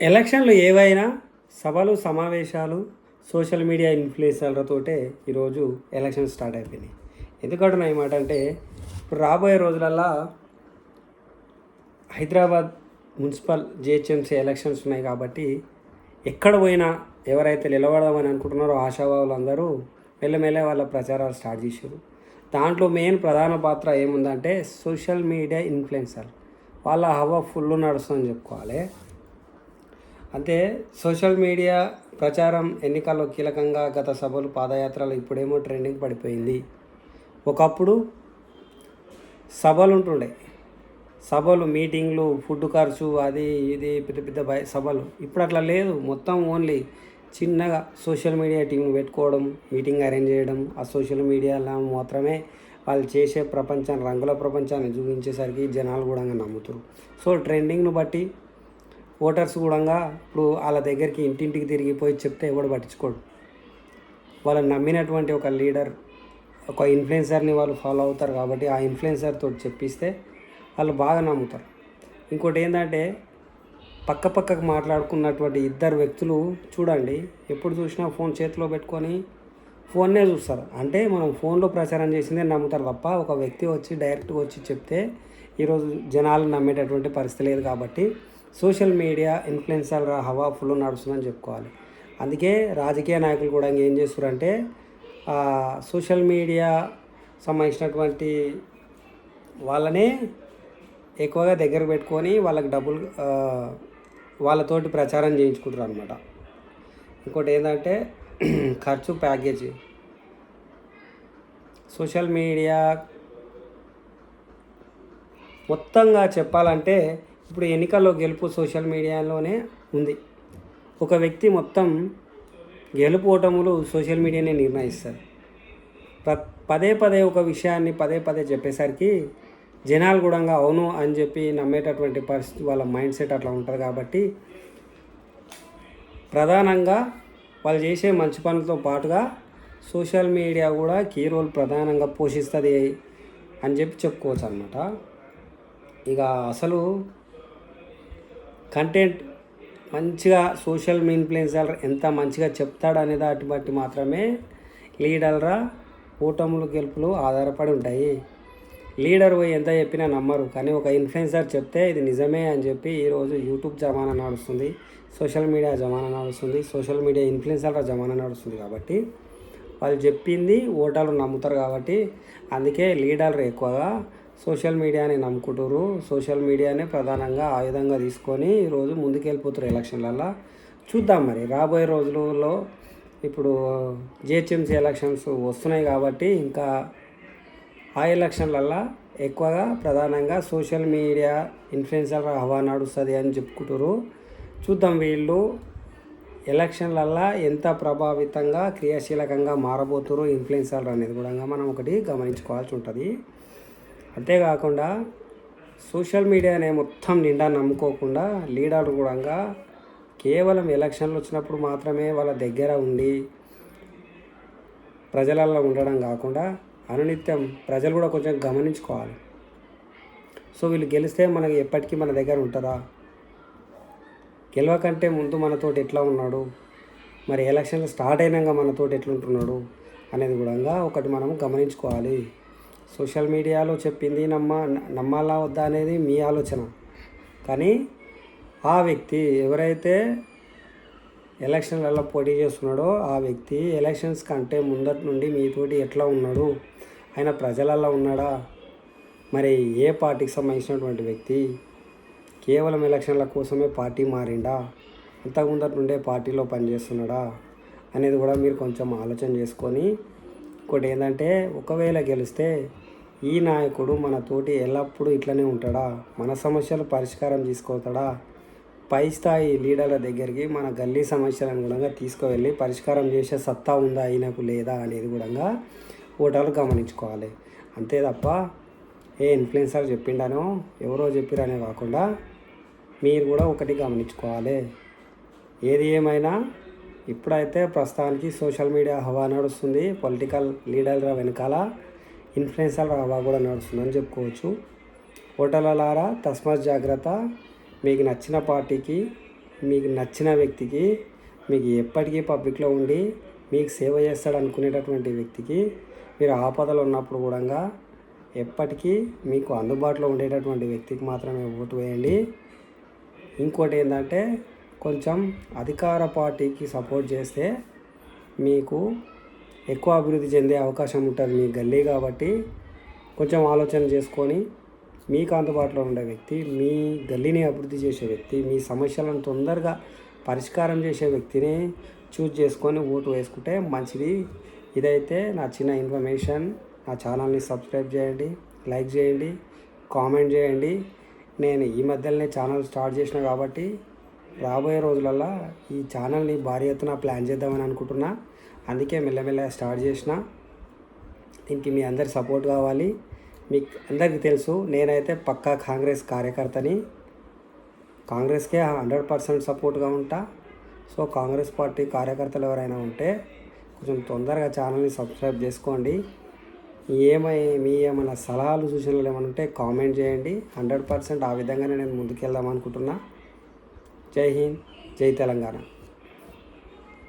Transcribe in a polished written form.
ఎలక్షన్లు ఏవైనా సభలు సమావేశాలు సోషల్ మీడియా ఇన్ఫ్లుయెన్సర్లతోటే ఈరోజు ఎలక్షన్ స్టార్ట్ అయిపోయినాయి. ఎందుకంటున్నా ఈ మాట అంటే ఇప్పుడు రాబోయే రోజులల్లో హైదరాబాద్ మున్సిపల్ జిహెచ్ఎంసీ ఎలక్షన్స్ ఉన్నాయి కాబట్టి ఎక్కడ పోయినా ఎవరైతే నిలబడదామని అనుకుంటున్నారో ఆశావాహులు అందరూ మెల్లమెల్ల వాళ్ళ ప్రచారాలు స్టార్ట్ చేశారు. దాంట్లో మెయిన్ ప్రధాన పాత్ర ఏముందంటే సోషల్ మీడియా ఇన్ఫ్లుయెన్సర్ వాళ్ళ హవా ఫుల్ నడుస్తుందని చెప్పుకోవాలి. అంటే సోషల్ మీడియా ప్రచారం ఎన్నికల్లో కీలకంగా గత సభలు పాదయాత్రలు ఇప్పుడేమో ట్రెండింగ్ పడిపోయింది. ఒకప్పుడు సభలు ఉంటుండే, సభలు మీటింగ్లు ఫుడ్ ఖర్చు అది ఇది పెద్ద పెద్ద సభలు. ఇప్పుడు అట్లా లేదు. మొత్తం ఓన్లీ చిన్నగా సోషల్ మీడియా టీంను పెట్టుకోవడం, మీటింగ్ అరేంజ్ చేయడం, ఆ సోషల్ మీడియాలో మాత్రమే వాళ్ళు చేసే ప్రపంచాన్ని రంగుల ప్రపంచాన్ని చూపించేసరికి జనాలు కూడా నమ్ముతారు. సో ట్రెండింగ్ను బట్టి ఓటర్స్ కూడా ఇప్పుడు వాళ్ళ దగ్గరికి ఇంటింటికి తిరిగిపోయి చెప్తే ఎవడు పట్టించుకోడు. వాళ్ళని నమ్మినటువంటి ఒక లీడర్, ఒక ఇన్ఫ్లుయెన్సర్ని వాళ్ళు ఫాలో అవుతారు కాబట్టి ఆ ఇన్ఫ్లుయెన్సర్తో చెప్పిస్తే వాళ్ళు బాగా నమ్ముతారు. ఇంకోటి ఏంటంటే పక్కకు మాట్లాడుకున్నటువంటి ఇద్దరు వ్యక్తులు చూడండి, ఎప్పుడు చూసినా ఫోన్ చేతిలో పెట్టుకొని ఫోన్నే చూస్తారు. అంటే మనం ఫోన్లో ప్రచారం చేసిందే నమ్ముతారు తప్ప ఒక వ్యక్తి వచ్చి డైరెక్ట్గా వచ్చి చెప్తే ఈరోజు జనాలు నమ్మేటటువంటి పరిస్థితి లేదు. కాబట్టి సోషల్ మీడియా ఇన్ఫ్లుయెన్సర్ల హవా ఫుల్ నడుస్తుందని చెప్పుకోవాలి. అందుకే రాజకీయ నాయకులు కూడా ఏం చేస్తారంటే సోషల్ మీడియా సంబంధించినటువంటి వాళ్ళనే ఎక్కువగా దగ్గర పెట్టుకొని వాళ్ళకి డబ్బులు వాళ్ళతోటి ప్రచారం చేయించుకుంటారు అనమాట. ఇంకోటి ఏంటంటే ఖర్చు ప్యాకేజీ. సోషల్ మీడియా మొత్తంగా చెప్పాలంటే ఇప్పుడు ఎన్నికల్లో గెలుపు సోషల్ మీడియాలోనే ఉంది. ఒక వ్యక్తి మొత్తం గెలుపు ఓటములు సోషల్ మీడియానే నిర్ణయిస్తారు. పదే ఒక విషయాన్ని పదే చెప్పేసరికి జనాలు కూడా అవును అని చెప్పి నమ్మేటటువంటి పరిస్థితి, వాళ్ళ మైండ్ సెట్ అట్లా ఉంటుంది. కాబట్టి ప్రధానంగా వాళ్ళు చేసే మంచి పనులతో పాటుగా సోషల్ మీడియా కూడా కీ రోల్ ప్రధానంగా పోషిస్తుంది అని చెప్పి చెప్పుకోవచ్చు అన్నమాట. ఇక అసలు కంటెంట్ మంచిగా సోషల్ ఇన్ఫ్లుయెన్సర్ ఎంత మంచిగా చెప్తాడు అనే దాన్ని బట్టి మాత్రమే లీడర్ల ఓటములు గెలుపులు ఆధారపడి ఉంటాయి. లీడర్ పోయి ఎంత చెప్పినా నమ్మరు, కానీ ఒక ఇన్ఫ్లుయెన్సర్ చెప్తే ఇది నిజమే అని చెప్పి ఈరోజు యూట్యూబ్ జమానా నడుస్తుంది, సోషల్ మీడియా జమానా నడుస్తుంది, సోషల్ మీడియా ఇన్ఫ్లుయెన్సర్ల జమానా నడుస్తుంది. కాబట్టి వాళ్ళు చెప్పింది ఓటర్లు నమ్ముతారు. కాబట్టి అందుకే లీడర్లు ఎక్కువగా సోషల్ మీడియాని నమ్ముకుంటారు. సోషల్ మీడియానే ప్రధానంగా ఆయుధంగా తీసుకొని ఈరోజు ముందుకెళ్ళిపోతారు ఎలక్షన్లలో. చూద్దాం మరి రాబోయే రోజులలో. ఇప్పుడు జిహెచ్ఎంసీ ఎలక్షన్స్ వస్తున్నాయి కాబట్టి ఇంకా ఆ ఎలక్షన్లల్లో ఎక్కువగా ప్రధానంగా సోషల్ మీడియా ఇన్ఫ్లుయెన్సర్ హవా నడుస్తుంది అని చెప్పుకుంటారు. చూద్దాం వీళ్ళు ఎలక్షన్లల్లో ఎంత ప్రభావితంగా క్రియాశీలకంగా మారబోతున్నారు ఇన్ఫ్లుయెన్సర్లు అనేది కూడా మనం ఒకటి గమనించుకోవాల్సి ఉంటుంది. అంతేకాకుండా సోషల్ మీడియానే మొత్తం నిండా నమ్ముకోకుండా లీడర్లు కూడా కేవలం ఎలక్షన్లు వచ్చినప్పుడు మాత్రమే వాళ్ళ దగ్గర ఉండి ప్రజలలో ఉండడం కాకుండా అనునిత్యం ప్రజలు కూడా కొంచెం గమనించుకోవాలి. సో వీళ్ళు గెలిస్తే మనకి ఎప్పటికీ మన దగ్గర ఉంటారా, గెలవకంటే ముందు మనతోటి ఎట్లా ఉన్నాడు, మరి ఎలక్షన్లు స్టార్ట్ అయినాక మనతోటి ఎట్లుంటున్నాడు అనేది కూడా ఒకటి మనం గమనించుకోవాలి. సోషల్ మీడియాలో చెప్పింది నమ్మాలా వద్దా అనేది మీ ఆలోచన. కానీ ఆ వ్యక్తి ఎవరైతే ఎలక్షన్లలో పోటీ చేస్తున్నాడో ఆ వ్యక్తి ఎలక్షన్స్ కంటే ముందటి నుండి మీతోటి ఎట్లా ఉన్నాడు, ఆయన ప్రజలలో ఉన్నాడా, మరి ఏ పార్టీకి సంబంధించినటువంటి వ్యక్తి, కేవలం ఎలక్షన్ల కోసమే పార్టీ మారిండా, అంతకుముందటి నుండే పార్టీలో పనిచేస్తున్నాడా అనేది కూడా మీరు కొంచెం ఆలోచన చేసుకొని, ఇంకోటి ఏంటంటే ఒకవేళ గెలిస్తే ఈ నాయకుడు మనతోటి ఎల్లప్పుడూ ఇట్లనే ఉంటాడా, మన సమస్యలు పరిష్కారం తీసుకొస్తాడా, పై స్థాయి లీడర్ల దగ్గరికి మన గల్లీ సమస్యలను కూడా తీసుకువెళ్ళి పరిష్కారం చేసే సత్తా ఉందా ఆయనకు లేదా అనేది కూడా ఓటర్లు గమనించుకోవాలి. అంతే తప్ప ఏ ఇన్ఫ్లుయెన్సర్ చెప్పిండానో ఎవరో చెప్పిరనే కాకుండా మీరు కూడా ఒకటి గమనించుకోవాలి. ఏది ఏమైనా ఇప్పుడైతే ప్రస్తుతానికి సోషల్ మీడియా హవా నడుస్తుంది, పొలిటికల్ లీడర్ల వెనకాల ఇన్ఫ్లుయెన్సర్ల హవా కూడా నడుస్తుందని చెప్పుకోవచ్చు. ఓటర్లలారా తస్మాత్ జాగ్రత్త. మీకు నచ్చిన పార్టీకి మీకు నచ్చిన వ్యక్తికి, మీకు ఎప్పటికీ పబ్లిక్లో ఉండి మీకు సేవ చేస్తాడు అనుకునేటటువంటి వ్యక్తికి మీరు ఆపదలో ఉన్నప్పుడు కూడా ఎప్పటికీ మీకు అందుబాటులో ఉండేటటువంటి వ్యక్తికి మాత్రమే ఓటు వేయండి. ఇంకోటి ఏంటంటే కొంచెం అధికార పార్టీకి సపోర్ట్ చేస్తే మీకు ఎక్కువ అభివృద్ధి చెందే అవకాశం ఉంటుంది మీ గల్లీ. కాబట్టి కొంచెం ఆలోచన చేసుకొని మీకు అందుబాటులో ఉండే వ్యక్తి, మీ గల్లీని అభివృద్ధి చేసే వ్యక్తి, మీ సమస్యలను తొందరగా పరిష్కారం చేసే వ్యక్తిని చూజ్ చేసుకొని ఓటు వేసుకుంటే మంచిది. ఇదైతే నా చిన్న ఇన్ఫర్మేషన్. నా ఛానల్ని సబ్స్క్రైబ్ చేయండి, లైక్ చేయండి, కామెంట్ చేయండి. నేను ఈ మధ్యలోనే ఛానల్ స్టార్ట్ చేసిన కాబట్టి రాబోయే రోజులలో ఈ ఛానల్ని భారీ ఎత్తున ప్లాన్ చేద్దామని అనుకుంటున్నా. అందుకే మెల్లమెల్లగా స్టార్ట్ చేసిన. దీనికి మీ అందరి సపోర్ట్ కావాలి. మీకు అందరికీ తెలుసు నేనైతే పక్కా కాంగ్రెస్ కార్యకర్తని. కాంగ్రెస్కే 100% సపోర్ట్గా ఉంటా. సో కాంగ్రెస్ పార్టీ కార్యకర్తలు ఎవరైనా ఉంటే కొంచెం తొందరగా ఛానల్ని సబ్స్క్రైబ్ చేసుకోండి. మీ ఏమైనా సలహాలు సూచనలు ఏమైనా ఉంటే కామెంట్ చేయండి. 100% ఆ విధంగానే నేను ముందుకెళ్దాం అనుకుంటున్నా. జై హింద్, జై తెలంగాణ.